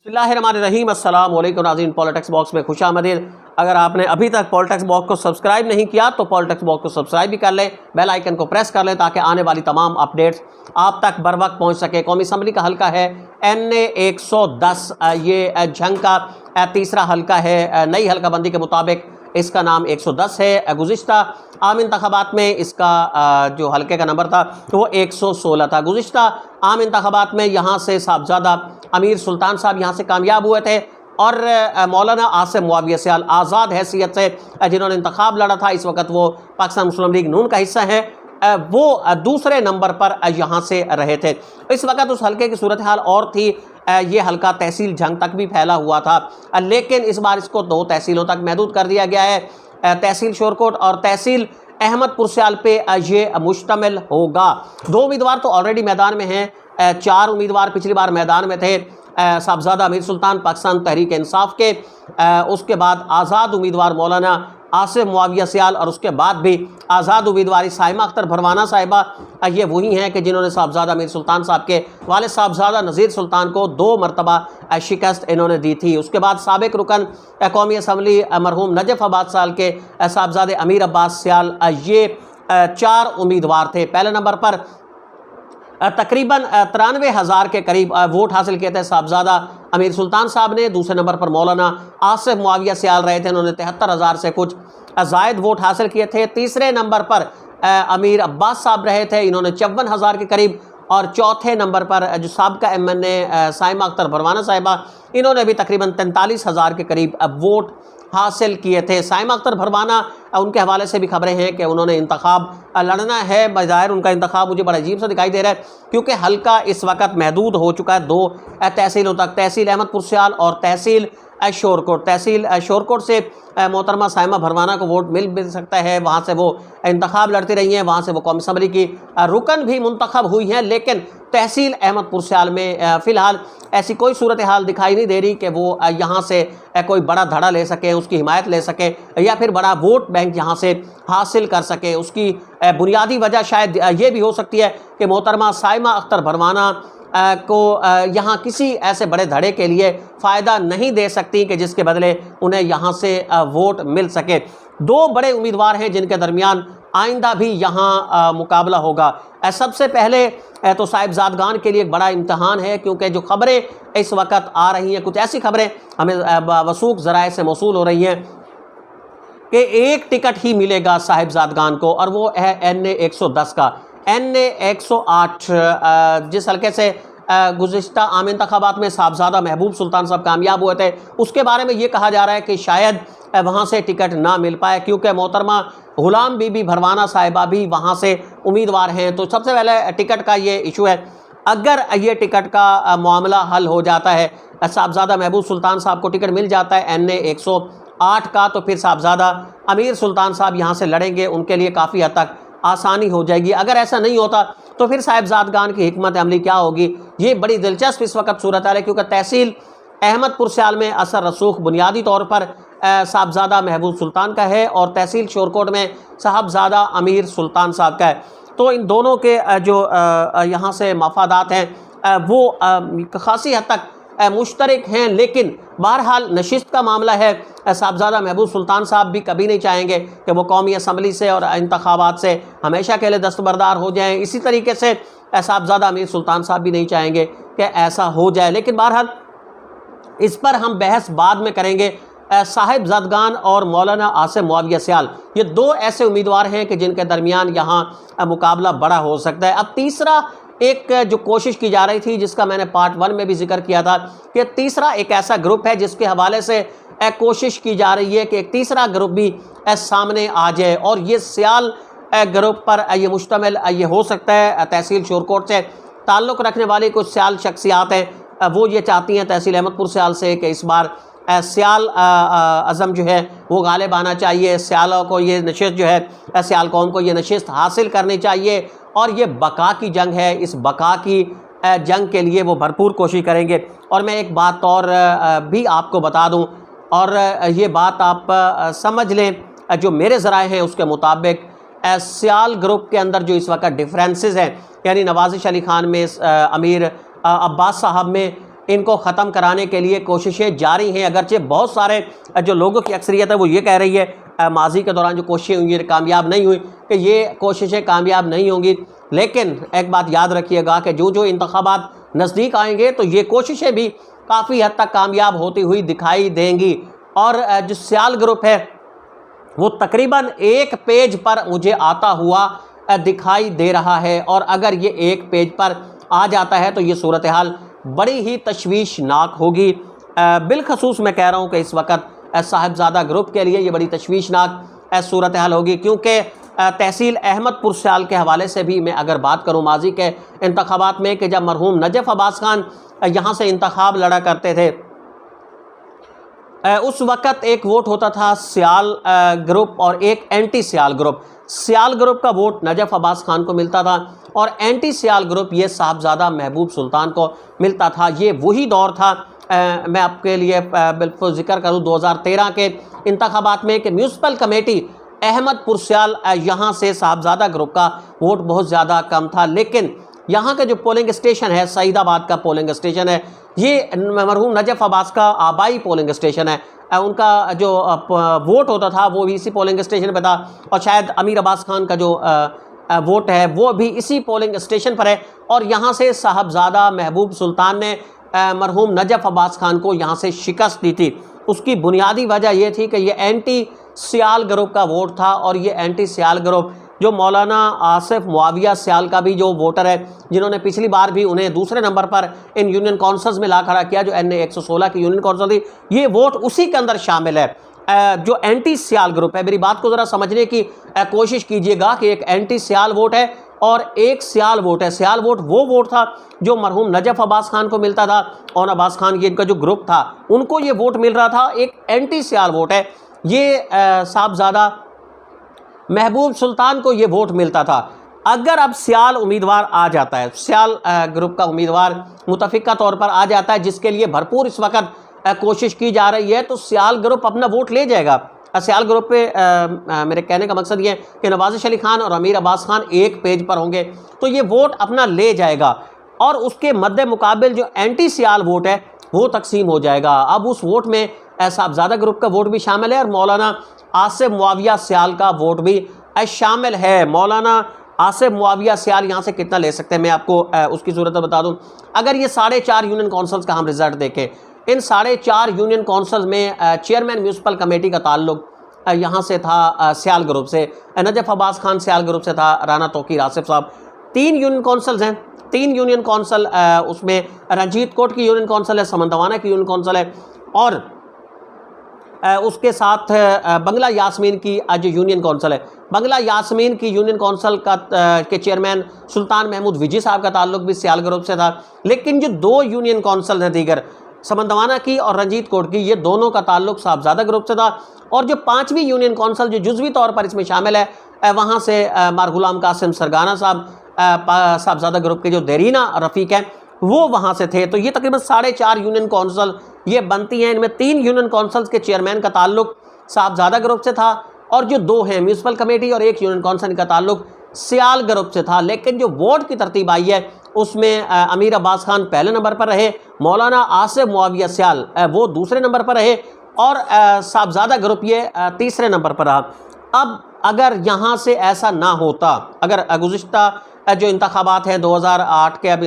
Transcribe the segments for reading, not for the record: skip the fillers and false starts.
बिस्मिल्लाहिर्रहमानिर्रहीम। अस्सलाम वालेकुम नाज़रीन, पॉलिटिक्स बॉक्स में खुशामदीद। अगर आपने अभी तक पॉलिटिक्स बॉक्स को सब्सक्राइब नहीं किया तो पॉलिटिक्स बॉक्स को सब्सक्राइब भी कर लें, बेल आइकन को प्रेस कर लें ताकि आने वाली तमाम अपडेट्स आप तक बर वक्त पहुँच सके। कौमी असम्बली का हल्का है NA 110, ये झंग का तीसरा हल्का है। नई हल्काबंदी के मुताबिक इसका नाम 110 है। गुज़िश्ता आम इंतखाबात में इसका जो हल्के का नंबर था वो 116 था। गुज़िश्ता आम इंतखाबात में यहाँ से साहबजादा अमीर सुल्तान साहब यहाँ से कामयाब हुए थे और मौलाना आसिम मुआविया सियाल आज़ाद हैसियत से जिन्होंने इंतखाब लड़ा था, इस वक्त वो पाकिस्तान मुस्लिम लीग नून का हिस्सा हैं, वो दूसरे नंबर पर यहाँ से रहे थे। इस वक्त उस हल्के की सूरत हाल और थी। ये हल्का तहसील झंग तक भी फैला हुआ था, लेकिन इस बार इसको 2 तहसीलों तक महदूद कर दिया गया है। तहसील शोरकोट और तहसील अहमदपुर सियाल पे ये मुश्तमिल होगा। 2 उम्मीदवार तो ऑलरेडी मैदान में हैं, 4 उम्मीदवार पिछली बार मैदान में थे। साहबजादा अमीर सुल्तान पाकिस्तान तहरीक इंसाफ के, उसके बाद आज़ाद उम्मीदवार मौलाना आसिम मुआविया सियाल और उसके बाद भी आज़ाद उम्मीदवारी साइमा अख्तर भरवाना साहिबा। ये वही हैं कि जिन्होंने साहबजादा अमीर सुल्तान साहब के वाले साहबजादा नज़ीर सुल्तान को 2 मरतबा शिकस्त इन्होंने दी थी। उसके बाद साबिक रुकन कौमी असम्बली मरहूम नजफ़ अब्बास साल के साहबजादे अमीर अब्बास सियाल, ये 4 उम्मीदवार थे। पहले नंबर पर तकरीबन 93,000 के करीब वोट हासिल किए थे साहबजादा अमीर सुल्तान साहब ने। दूसरे नंबर पर मौलाना आसिम मुआविया सियाल रहे थे, उन्होंने 73,000 से कुछ जायद वोट हासिल किए थे। तीसरे नंबर पर अमीर अब्बास साहब रहे थे, इन्होंने 54,000 के करीब। और चौथे नंबर पर जो साबिका MNA साइमा अख्तर भरवाना साहिबा, इन्होंने भी तकरीबन 43,000 के करीब वोट हासिल किए थे। साइमा अख्तर भरवाना, उनके हवाले से भी खबरें हैं कि उन्होंने इंतखाब लड़ना है। बज़ाहिर उनका इंतखाब मुझे बड़ा अजीब सा दिखाई दे रहा है, क्योंकि हल्का इस वक्त महदूद हो चुका है 2 तहसीलों तक, तहसील अहमदपुर सियाल और तहसील शोरकोट। तहसील शोरकोट से मोहतरमा साइमा भरवाना को वोट मिल सकता है, वहाँ से वो इंतखाब लड़ती रही हैं, वहाँ से वो कौमी असम्बली की रुकन भी मुंतखब हुई हैं। लेकिन तहसील अहमदपुर सियाल में फ़िलहाल ऐसी कोई सूरत हाल दिखाई नहीं दे रही कि वो यहाँ से कोई बड़ा धड़ा ले सके, उसकी हिमायत ले सके या फिर बड़ा वोट बैंक यहाँ से हासिल कर सके। उसकी बुनियादी वजह शायद ये भी हो सकती है कि मोहतरमा साइमा अख्तर भरवाना को यहाँ किसी ऐसे बड़े धड़े के लिए फ़ायदा नहीं दे सकती कि जिसके बदले उन्हें यहाँ से वोट मिल सके। 2 बड़े उम्मीदवार हैं जिनके दरमियान आइंदा भी यहाँ मुकाबला होगा। सबसे पहले तो साहिबजादगान के लिए एक बड़ा इम्तहान है, क्योंकि जो खबरें इस वक्त आ रही हैं, कुछ ऐसी खबरें हमें वसूख ज़राए से मौसूल हो रही हैं कि 1 टिकट ही मिलेगा साहिबजादगान को, और वो है NA 110 का। NA 108 जिस हल्के से गुज़िश्ता आम इंतखाबात में साहबजादा महबूब सुल्तान साहब कामयाब हुए थे, उसके बारे में ये कहा जा रहा है कि शायद वहाँ से टिकट ना मिल पाए, क्योंकि मोहतरमा गुलाम बीबी भरवाना साहिबा भी वहाँ से उम्मीदवार हैं। तो सबसे पहले टिकट का ये इशू है। अगर ये टिकट का मामला हल हो जाता है, साहबजादा महबूब सुल्तान साहब को टिकट मिल जाता है NA 108 का, तो फिर साहबजादा अमीर सुल्तान साहब यहाँ से लड़ेंगे, उनके लिए काफ़ी हद तक आसानी हो जाएगी। अगर ऐसा नहीं होता तो फिर साहिबजादगान की हिकमत अमली क्या होगी, ये बड़ी दिलचस्प इस वक्त सूरत है, क्योंकि तहसील अहमदपुर सियाल में असर रसूख बुनियादी तौर पर साहबजादा महबूब सुल्तान का है और तहसील शोरकोट में साहबजादा अमीर सुल्तान साहब का है। तो इन दोनों के जो यहाँ से मफादात हैं वो खासी हद तक मुश्तरक हैं। लेकिन बहरहाल नशिस्त का मामला है, साहबजादा महबूब सुल्तान साहब भी कभी नहीं चाहेंगे कि वो कौमी असम्बली से और इंतखाबात से हमेशा के लिए दस्तबरदार हो जाएं। इसी तरीके से साहबजादा अमीर सुल्तान साहब भी नहीं चाहेंगे कि ऐसा हो जाए। लेकिन बहरहाल इस पर हम बहस बाद में करेंगे। साहिबजादगान और मौलाना आसिम मुआविया सियाल, ये 2 ऐसे उम्मीदवार हैं कि जिनके दरमियान यहाँ मुकाबला बड़ा हो सकता है। अब तीसरा एक जो कोशिश की जा रही थी, जिसका मैंने पार्ट 1 में भी जिक्र किया था, कि तीसरा एक ऐसा ग्रुप है जिसके हवाले से कोशिश की जा रही है कि एक तीसरा ग्रुप भी सामने आ जाए, और ये सियाल ग्रुप पर ये मुश्तमिल ये हो सकता है। तहसील शोरकोट से ताल्लुक़ रखने वाली कुछ सियाल शख्सियात हैं, वो ये चाहती हैं तहसील अहमदपुर सियाल से कि इस बार सियाल अज़म जो है वो गालिब आना चाहिए, सियालों को ये नशिस्त जो है, सियाल कौम को ये नशिस्त हासिल करनी चाहिए, और ये बका की जंग है। इस बका की जंग के लिए वो भरपूर कोशिश करेंगे। और मैं एक बात और भी आपको बता दूं, और ये बात आप समझ लें, जो मेरे ज़राए हैं उसके मुताबिक सियाल ग्रुप के अंदर जो इस वक्त डिफरेंसेस हैं, यानी नवाज़िश अली ख़ान में अमीर अब्बास साहब में इनको ख़त्म कराने के लिए कोशिशें जारी हैं। अगरचे बहुत सारे जो लोगों की अक्सरियत है वो ये कह रही है माजी के दौरान जो कोशिशें हुई कामयाब नहीं हुई, कि ये कोशिशें कामयाब नहीं होंगी। लेकिन एक बात याद रखिएगा कि जो इंतखाबात नज़दीक आएंगे तो ये कोशिशें भी काफ़ी हद तक कामयाब होती हुई दिखाई देंगी। और जो सियाल ग्रुप है वो तकरीबन एक पेज पर मुझे आता हुआ दिखाई दे रहा है, और अगर ये एक पेज पर आ जाता है तो ये सूरत हाल बड़ी ही तशवीशनाक होगी। बिलखसूस मैं कह रहा हूँ कि इस वक्त साहिबजादा ग्रुप के लिए ये बड़ी तशवीशनाक सूरत हाल होगी, क्योंकि तहसील अहमदपुर सियाल के हवाले से भी मैं अगर बात करूँ माजी के इंतखाबात में, कि जब मरहूम नजफ़ अब्बास खान यहाँ से इंतखाब लड़ा करते थे उस वक़्त एक वोट होता था सियाल ग्रुप और एक एंटी सियाल ग्रुप। सियाल ग्रुप का वोट नजफ़ अब्बास खान को मिलता था और एंटी सियाल ग्रुप ये साहबजादा महबूब सुल्तान को मिलता था। ये वही दौर था, मैं आपके लिए बिल्कुल जिक्र करूँ 2013 के इंतखाबात में, कि म्यूनसिपल कमेटी अहमदपुर सियाल यहाँ से साहबजादा ग्रुप का वोट बहुत ज़्यादा कम था। लेकिन यहाँ का जो पोलिंग स्टेशन है, सईदाबाद का पोलिंग स्टेशन है, ये मरहूम नजफ़ अब्बास का आबाई पोलिंग स्टेशन है। उनका जो वोट होता था वो भी इसी पोलिंग स्टेशन पर था, और शायद अमीर अब्बास खान का जो वोट है वो भी इसी पोलिंग स्टेशन पर है। और यहाँ से साहबजादा महबूब सुल्तान ने मरहूम नजफ़ अब्बास खान को यहाँ से शिकस्त दी थी। उसकी बुनियादी वजह यह थी कि ये एंटी सियाल ग्रुप का वोट था, और ये एंटी सियाल ग्रुप जो मौलाना आसिफ मुआविया सियाल का भी जो वोटर है, जिन्होंने पिछली बार भी उन्हें दूसरे नंबर पर इन यूनियन काउंसिल्स में ला खड़ा किया, जो NA 116 की यूनियन काउंसिल थी, ये वोट उसी के अंदर शामिल है। जो एंटी सियाल ग्रुप है, मेरी बात को ज़रा समझने की कोशिश कीजिएगा कि एक एंटी सियाल वोट है और एक सियाल वोट है। सियाल वोट वो वोट था जो मरहूम नजफ़ अब्बास खान को मिलता था, और अब्बास खान ये इनका जो ग्रुप था उनको ये वोट मिल रहा था। एक एंटी सियाल वोट है, ये साहबजादा महबूब सुल्तान को ये वोट मिलता था। अगर अब सियाल उम्मीदवार आ जाता है, सियाल ग्रुप का उम्मीदवार मुतफ़िका तौर पर आ जाता है, जिसके लिए भरपूर इस वक्त कोशिश की जा रही है, तो सियाल ग्रुप अपना वोट ले जाएगा। सियाल ग्रुप पे मेरे कहने का मकसद ये है कि नवाज़िश अली खान और अमीर अब्बास खान एक पेज पर होंगे, तो ये वोट अपना ले जाएगा, और उसके मद्दे मुकाबिल जो एंटी सियाल वोट है वो तकसीम हो जाएगा। अब उस वोट में साहबजादा ग्रुप का वोट भी शामिल है, और मौलाना आसिफ मुआविया सियाल का वोट भी शामिल है। मौलाना आसिफ मुआविया सियाल यहाँ से कितना ले सकते हैं, मैं आपको उसकी सूरत बता दूँ। अगर ये 4.5 यूनियन काउंसिल्स का हम रिजल्ट देखें, इन 4.5 यूनियन काउंसिल्स में चेयरमैन म्यूनसिपल कमेटी का ताल्लुक यहाँ से था सियाल ग्रुप से, नजफ़ अब्बास खान सियाल ग्रुप से था, राना तौकीर आसिफ साहब। 3 यूनियन काउंसिल्स हैं, 3 यूनियन काउंसिल, उसमें रंजीत कोट की यूनियन काउंसिल है, समंदवाना की यूनियन काउंसिल है, और उसके साथ बंगला यास्मीन की जो यूनियन काउंसिल है, बंगला यास्मीन की यूनियन काउंसिल का के चेयरमैन सुल्तान महमूद विजी साहब का ताल्लुक भी सियाल ग्रुप से था। लेकिन जो 2 यूनियन काउंसिल हैं दीगर, समंदवाना की और रंजीत कोट की, ये दोनों का ताल्लुक साहबजादा ग्रुप से था। और जो 5वीं यूनियन काउंसिल जो जुज़वी तौर पर इसमें शामिल है, वहाँ से मार गुलाम कासिम सरगाना साहब साहबजादा ग्रुप के जो देरीना रफ़ीक हैं वो वहाँ से थे। तो ये तकरीबन 4.5 यूनियन काउंसिल ये बनती हैं। इनमें 3 यूनियन काउंसिल्स के चेयरमैन का ताल्लुक साहबजादा ग्रुप से था, और जो 2 हैं म्यूनसिपल कमेटी और एक यूनियन काउंसिल का ताल्लुक सियाल ग्रुप से था। लेकिन जो वोट की तरतीब आई है उसमें अमीर अब्बास खान पहले नंबर पर रहे, मौलाना आसिफ मुआविया सियाल वो दूसरे नंबर पर रहे, और साहबजादा ग्रुप ये तीसरे नंबर पर रहा। अब अगर यहाँ से ऐसा ना होता, अगर गुज़िश्ता जो इंतखाबात हैं 2008 के, अब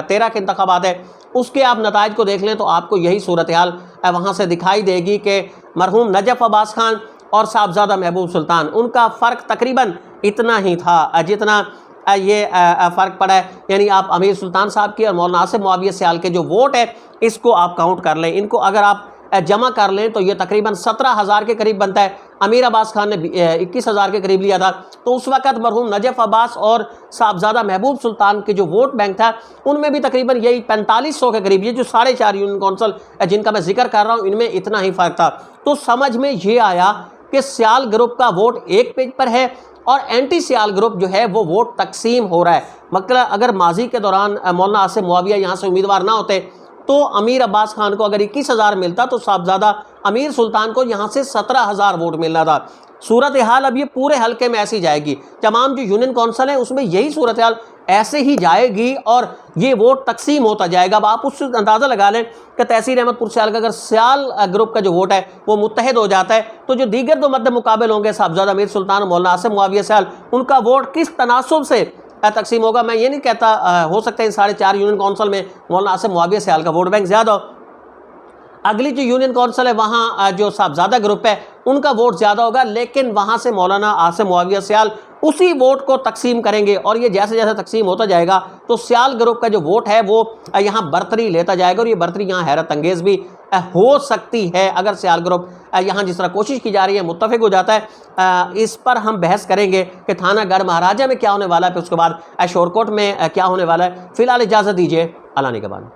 13 के इंतखाबात है, उसके आप नताइज को देख लें तो आपको यही सूरत हाल वहाँ से दिखाई देगी कि मरहूम नजफ़ अब्बास खान और साहबजादा महबूब सुल्तान, उनका फ़र्क तकरीबन इतना ही था जितना ये फ़र्क पड़ा है। यानी आप अमीर सुल्तान साहब की और मौलाना आसिफ मुआविया सियाल के जो वोट है इसको आप काउंट कर लें, इनको अगर आप जमा कर लें तो ये तकरीबन 17,000 के करीब बनता है। अमीर अब्बास खान ने 21,000 के करीब लिया था। तो उस वक़्त मरहूम नजफ़ अब्बास और साहबजादा महबूब सुल्तान के जो वोट बैंक था उनमें भी तकरीबन यही 4500 के करीब, ये जो 4.5 यूनियन काउंसिल जिनका मैं जिक्र कर रहा हूँ इनमें इतना ही फ़र्क था। तो समझ में ये आया कि सियाल ग्रुप का वोट एक पेज पर है और एंटी सियाल ग्रुप जो है वो वोट तकसीम हो रहा है। मतलब अगर माजी के दौरान मौलाना आसिफ मुआविया यहाँ से उम्मीदवार ना होते तो अमीर अब्बास खान को अगर 21,000 मिलता तो साहबजादा अमीर सुल्तान को यहाँ से 17,000 वोट मिलना था। सूरत हाल अब ये पूरे हल्के में ऐसी जाएगी, तमाम जो यूनियन कौंसिल है उसमें यही सूरत हाल ऐसे ही जाएगी और ये वोट तकसीम होता जाएगा। अब आप उससे अंदाज़ा लगा लें कि तहसील अहमदपुर सियाल का अगर सियाल ग्रुप का जो वोट है वो मुत्तहिद हो जाता है तो जो दीगर दो मद्द मुकाबिल होंगे साहबजादा अमीर सुल्तान और मौलाना आसिम मुआविया सियाल, उनका वोट किस तनासुब से तकसीम होगा। मैं ये नहीं कहता हो सकता है इन साढ़े 4 यूनियन कौंसिल में मौलाना आसिम मुआविया सियाल का वोट बैंक ज़्यादा हो, अगली जो यूनियन कौंसिल है वहाँ जो साहबजादा ग्रुप है उनका वोट ज़्यादा होगा, लेकिन वहाँ से मौलाना आसिम मुआविया सियाल उसी वोट को तकसीम करेंगे और ये जैसे जैसे तकसीम होता जाएगा तो सियाल ग्रुप का जो वोट है वो यहाँ बरतरी लेता जाएगा और ये बरतरी यहाँ हैरत अंगेज़ भी हो सकती है अगर सियाल ग्रुप यहाँ जिस तरह कोशिश की जा रही है मुत्तफिक हो जाता है। इस पर हम बहस करेंगे कि थाना गढ़ महाराजा में क्या होने वाला है, फिर उसके बाद शोरकोट में क्या होने वाला है। फ़िलहाल इजाज़त दीजिए, अल्लाह ने के बाद।